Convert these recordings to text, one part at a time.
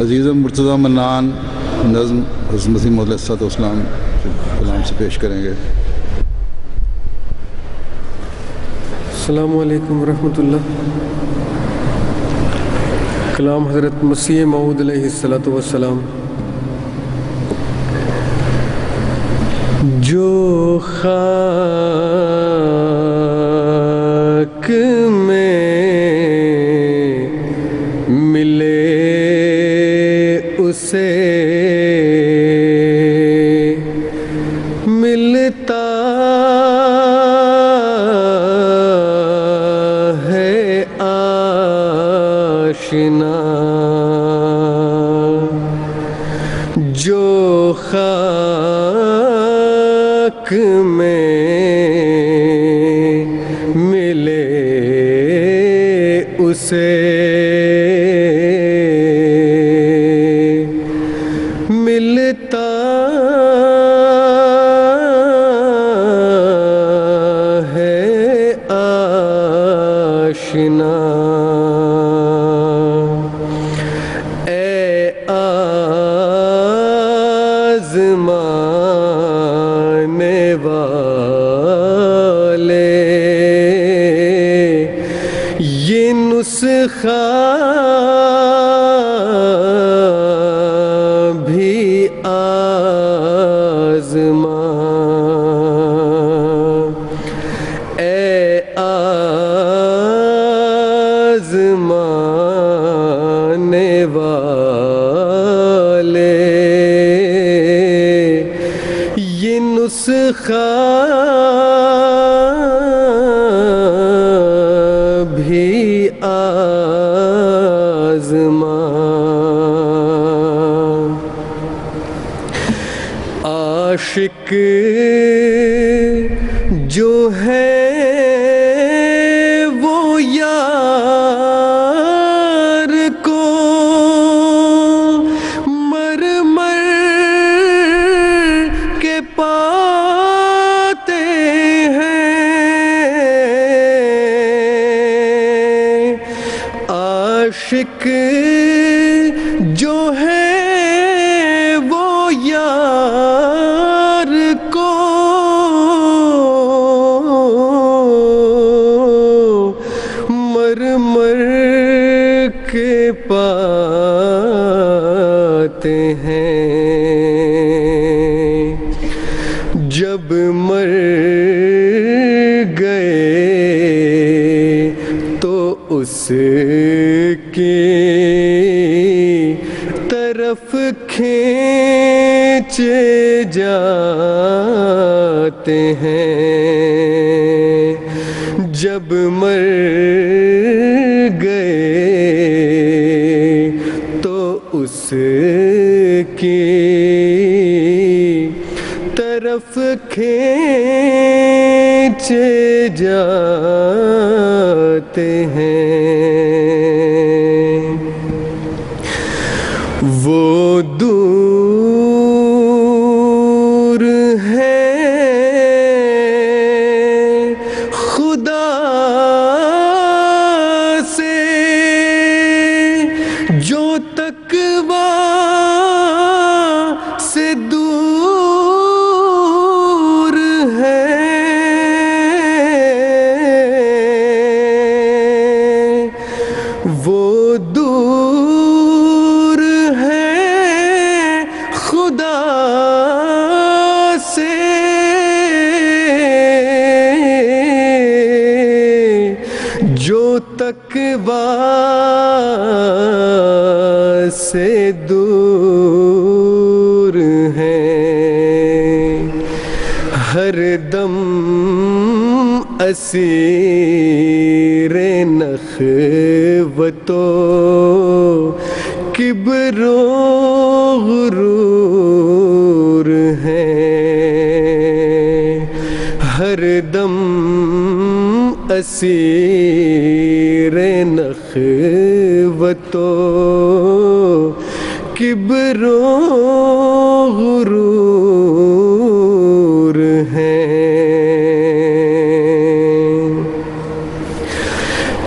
عزیز مرتضیٰ منان نظم حضرت مسیح موعود علیہ الصلوۃ والسلام کلام سے پیش کریں گے۔ السلام علیکم ورحمۃ اللہ۔ کلام حضرت مسیح موعود علیہ الصلوۃ والسلام۔ جو خاک میں ملے اسے ملتا ہے آشنا، جو خاک میں ملے اسے ملتا ہے آشنا۔ اے آزمانے والے، یہ نسخہ بھی آزما۔ اے آزمانے والے، یہ نسخہ بھی آزما۔ عاشق جو ہے وہ یار کو مر مر کے پاتے ہیں۔ عاشق جو ہے وہ یار کو مر مر کے پاتے ہیں۔ جب مر گئے تو اس کی طرف کھینچے جاتے ہیں۔ جب مر گئے تو اس کی طرف کھینچے جاتے ہیں۔ وہ دور ہے خدا سے جو تقویٰ سے دور ہے۔ وہ دور ہے خدا سے جو تقویٰ سے دور ہے۔ ہر دم اسیر نخوت و کبر و غرور ہے۔ ہر دم اسیر نخوت و کبر و غرور ہے۔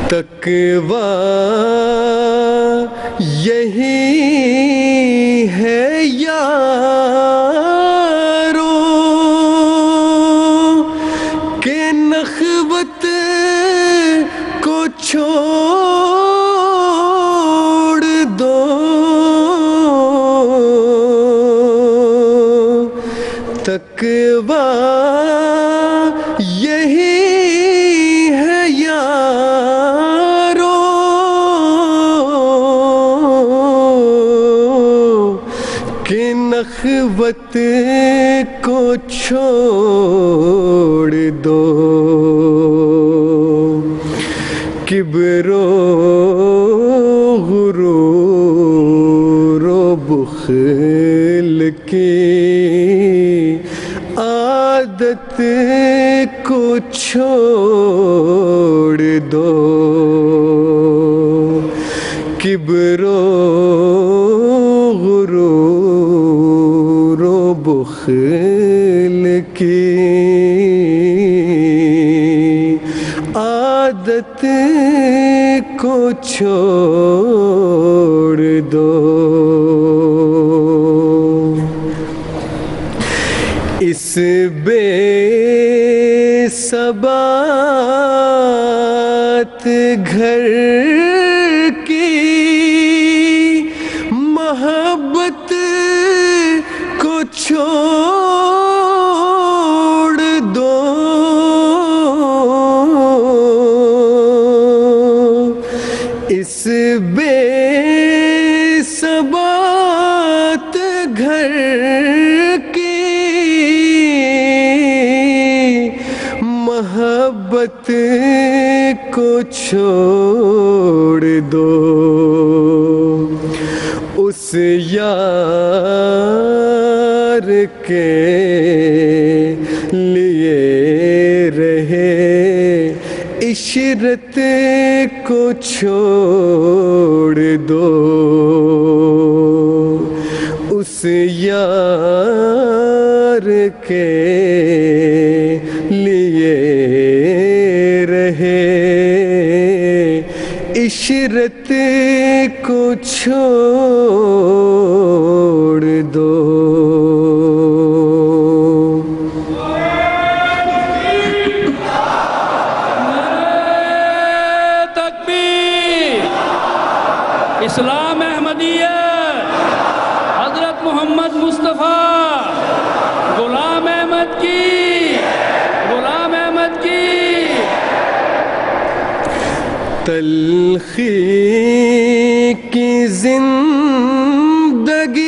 تقویٰ یہی تقویٰ یہی ہے یارو، کہ نخوت کو چھوڑ دو، کبر و غرور و بخل کی عادت کو چھوڑ دو، کبر و غرور و بخل کی عادت کو چھوڑ دو۔ اس بے ثبات گھر کی محبت کو چھوڑ دو، اس بے ثبات گھر کی محبت کو چھوڑ دو، اس یار کے لیے رہے عشرت کو چھوڑ دو، اس یار کے لیے رہے عشرت کو چھوڑ دو۔ اسلام احمدیہ، حضرت محمد مصطفیٰ، غلام احمد کی، غلام احمد کی۔ تلخی کی زندگی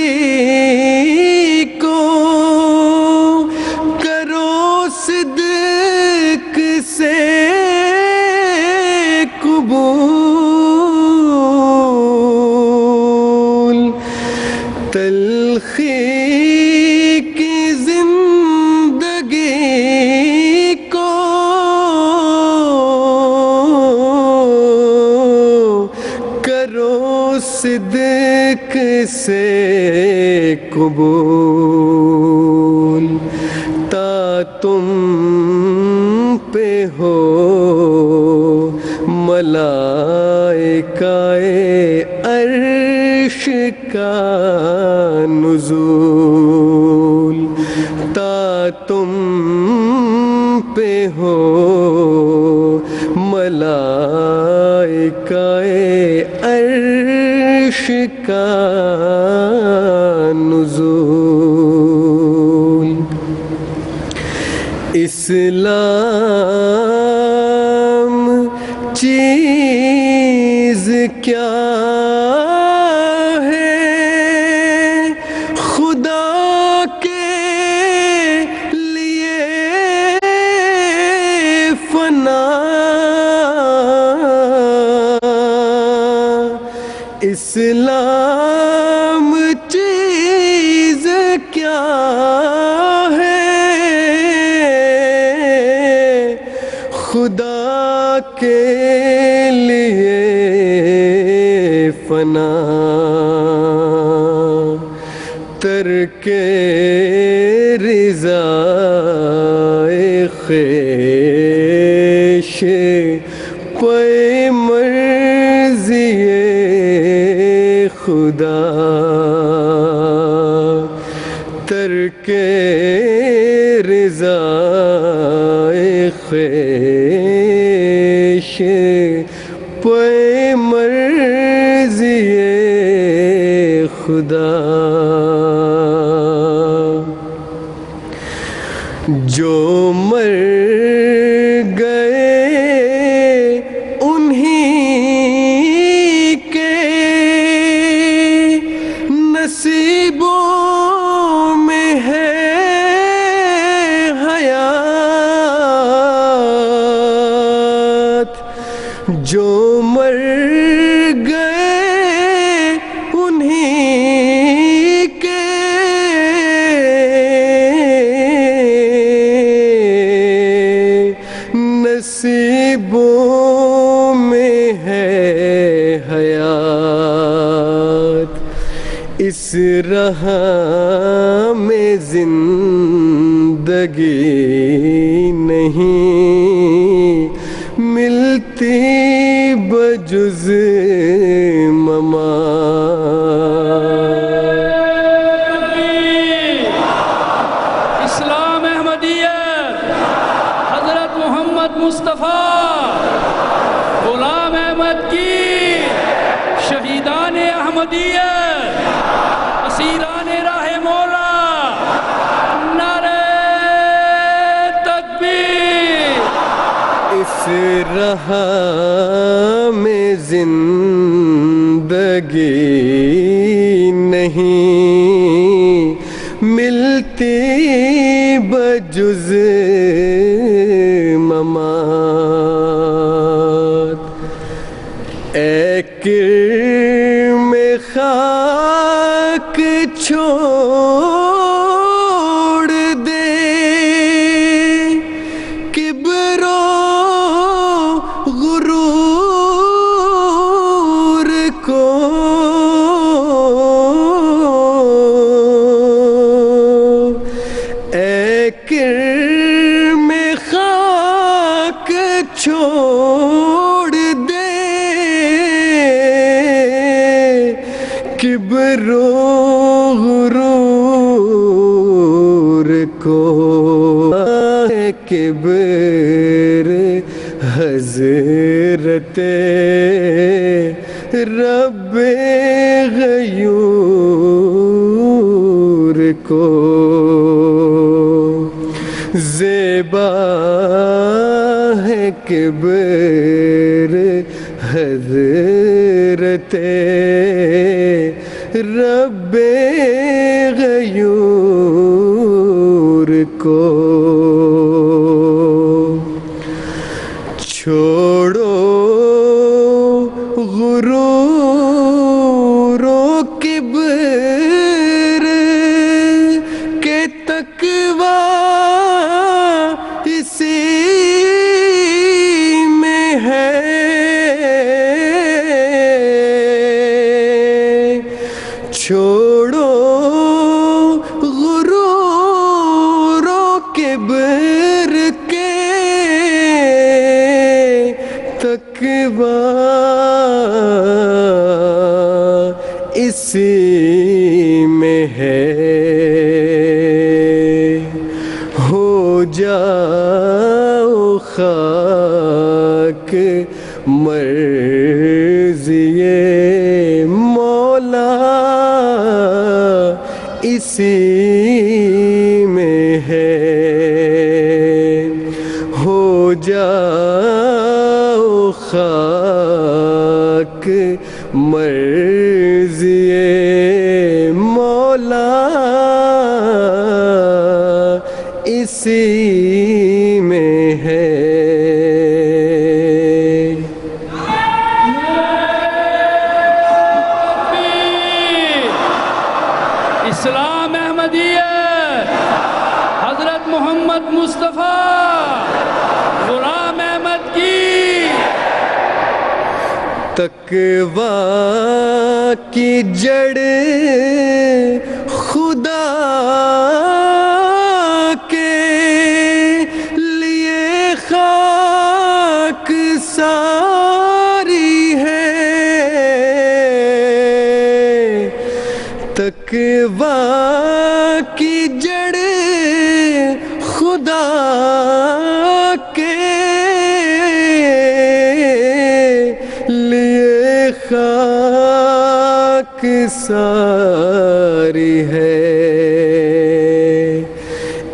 کو کرو صدق سے قبول، تلخی کی زندگی کو کرو صدق سے قبول، تا تم پہ ہو ملائکہ عرش کا نزول، تا تم پہ ہو ملائکہ عرش کا نزول۔ اسلام چیز کیا ہے خدا کے لیے فنا، اسلام چیز کیا ہے خدا کے لیے فنا، ترک رضا خویش پے مرضی خدا، ترک رضا خویش پے مرضی خدا۔ اس راہ میں زندگی نہیں ملتی بجز ممات۔ اسلام احمدیت، حضرت محمد مصطفیٰ غلام احمد کی، شہیدان احمدیت، اسیران راہ مولا، نعرہ تکبیر۔ اس راہ میں زندگی نہیں ملتی بجز ممات۔ اے کرم خاک چھوڑ دے کبر و غرور کو، اے کرم خاک چھوڑ دے کبر و غرور کو، کبر حضرت رب غیور کو، زیبا ہے کبر حضرت رب غیور کو۔ چھوڑو غرور و کبر کے تقویٰ اسی میں ہے، چھوڑو غرور و کبر کے تقویٰ اسی میں ہے، ہو جاؤ خاک مرضی مولا اسی میں ہے، ہو جاؤ خاک مرضی مولا اسی میں ہے۔ اسلام احمدیت، حضرت محمد مصطفیٰ غلام احمد کی، تقویٰ کی جڑ خدا کے لیے خاک ساری ہے، تقویٰ کی جڑ خدا کے لیے خاک ساری ہے،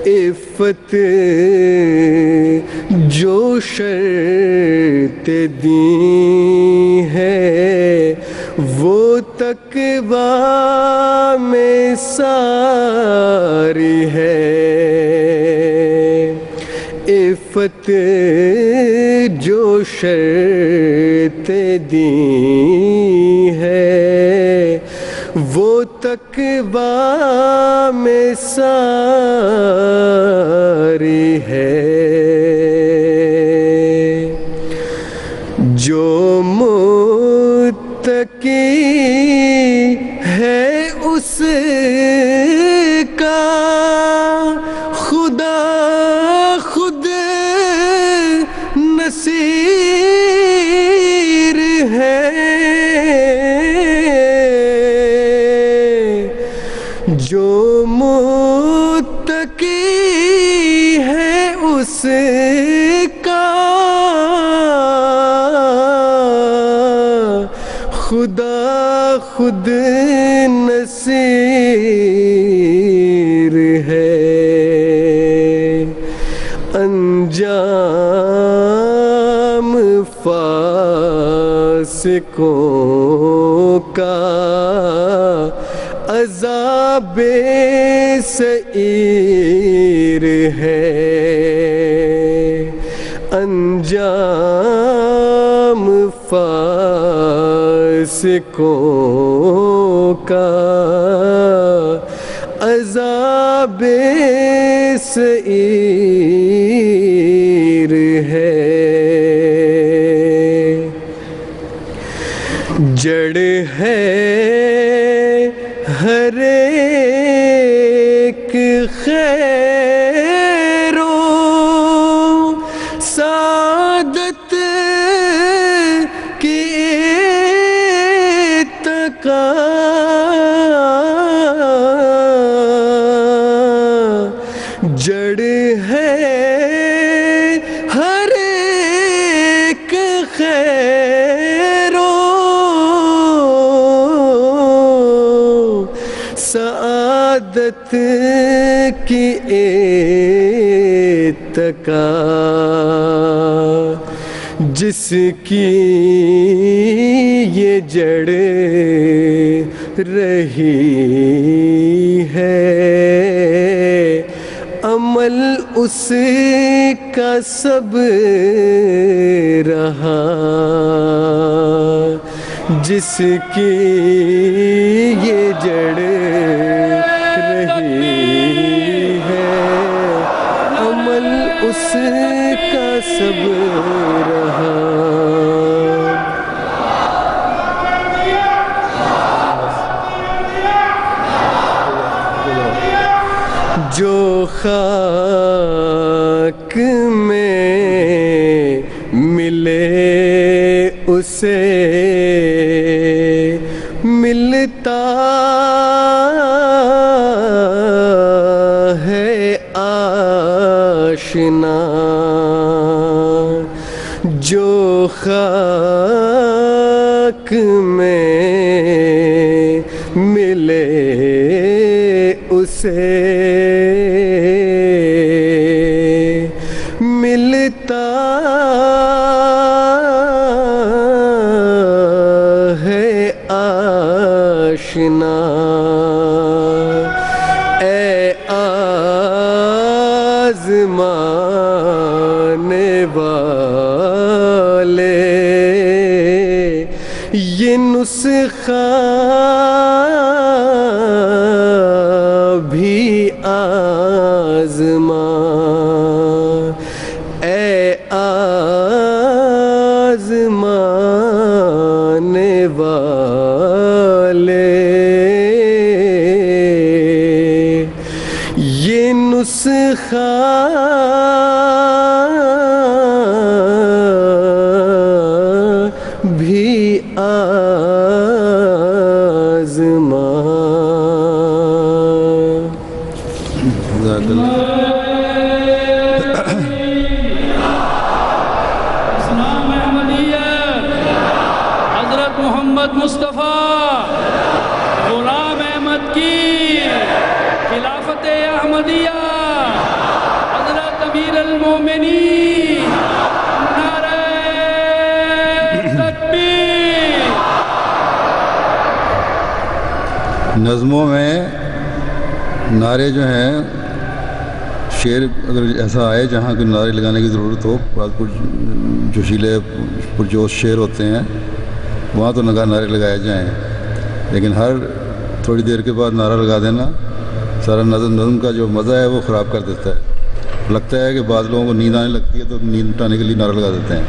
عفت جو شرط دی ہے وہ تقویٰ میں ساری ہے، عفت جو شرط دی ہے وہ تقویٰ میں ساری ہے، جو متقی ہے اس کا خدا خود نصیر ہے، جو متقی ہے اس کا خدا خود نصیر ہے۔ انجام فاسقوں کا عذاب سعیر ہے، انجام فاسقوں کا عذاب سعیر ہے۔ جڑ ہے ہر ایک خیر و سعادت کی اتقا، جڑ ہے ہر ایک خیر و سعادت کی اتقا، جس کی یہ جڑ رہی ہے، عمل اس کا سب رہا، جس کی یہ جڑ رہی ہے، عمل اس کا سب رہا۔ جو خاک میں ملے اسے ملتا ہے آشنا، جو خاک میں ملے اسے ملتا ہے آشنا۔ اے آزمانے والے، یہ نسخہ بھی آزما، اے آزمانے والے، یہ نسخہ بھی آزما۔ اسلام احمدیت حضرت محمد مصطفیٰ غلام احمد کی خلافت احمدیہ، حضرت امیر المومنین، نعرہ تکبیر۔ نظموں میں نعرے جو ہیں، شعر اگر ایسا آئے جہاں کوئی نعرے لگانے کی ضرورت ہو، بعض جوشیلے پرجوش شعر ہوتے ہیں، وہاں تو نعرے لگائے جائیں، لیکن ہر تھوڑی دیر کے بعد نعرہ لگا دینا سارا نظم کا جو مزہ ہے وہ خراب کر دیتا ہے۔ لگتا ہے کہ بعض لوگوں کو نیند آنے لگتی ہے تو نیند اٹھانے کے لیے نعرہ لگا دیتے ہیں۔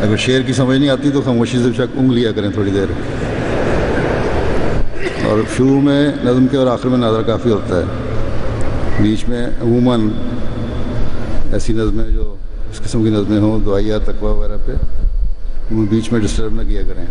اگر شعر کی سمجھ نہیں آتی تو خاموشی سے شک اونگ لیا کریں تھوڑی دیر، اور شروع میں نظم کے اور آخر میں ناظرہ کافی ہوتا ہے. بیچ میں عموماً ایسی نظمیں جو اس قسم کی نظمیں ہوں دعائیہ تقویٰ وغیرہ پہ بیچ میں ڈسٹرب نہ کیا کریں.